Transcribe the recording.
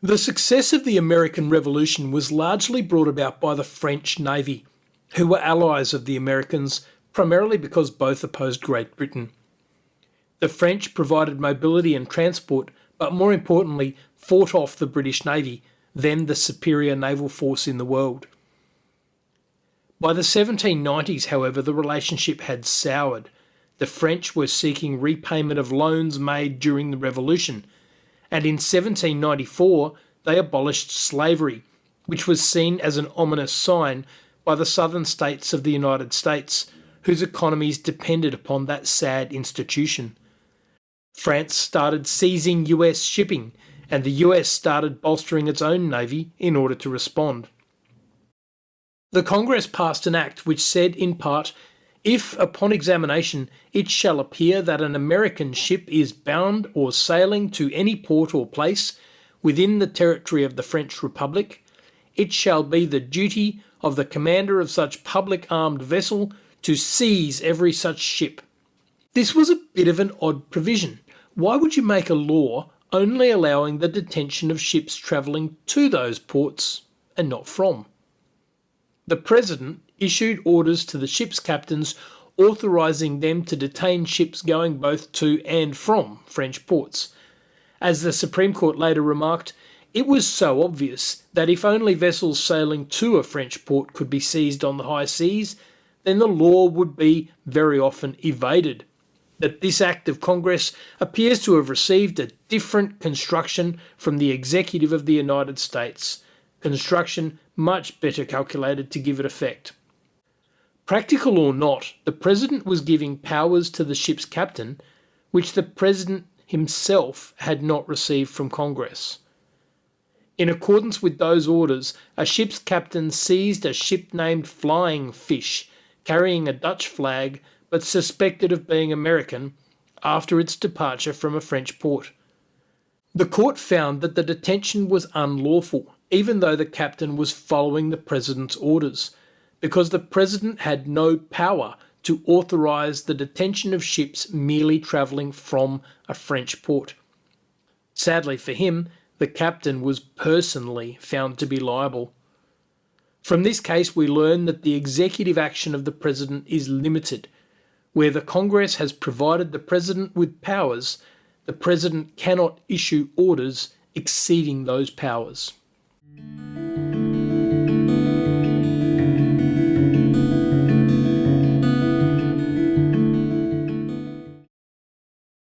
The success of the American Revolution was largely brought about by the French Navy, who were allies of the Americans primarily because both opposed Great Britain. The French provided mobility and transport, but more importantly, fought off the British Navy, then the superior naval force in the world. By the 1790s, however, the relationship had soured. The French were seeking repayment of loans made during the Revolution, and in 1794 they abolished slavery, which was seen as an ominous sign by the southern states of the United States, whose economies depended upon that sad institution. France started seizing US shipping, and the US started bolstering its own navy in order to respond. The Congress passed an act which said, in part, if, upon examination, it shall appear that an American ship is bound or sailing to any port or place within the territory of the French Republic, it shall be the duty of the commander of such public armed vessel to seize every such ship. This was a bit of an odd provision. Why would you make a law only allowing the detention of ships travelling to those ports and not from? The President issued orders to the ship's captains authorising them to detain ships going both to and from French ports. As the Supreme Court later remarked, it was so obvious that if only vessels sailing to a French port could be seized on the high seas, then the law would be very often evaded. That this act of Congress appears to have received a different construction from the executive of the United States, construction much better calculated to give it effect. Practical or not, the President was giving powers to the ship's captain, which the President himself had not received from Congress. In accordance with those orders, a ship's captain seized a ship named Flying Fish, carrying a Dutch flag but suspected of being American, after its departure from a French port. The court found that the detention was unlawful, even though the captain was following the President's orders, because the President had no power to authorise the detention of ships merely travelling from a French port. Sadly for him, the captain was personally found to be liable. From this case, we learn that the executive action of the President is limited. Where the Congress has provided the President with powers, the President cannot issue orders exceeding those powers.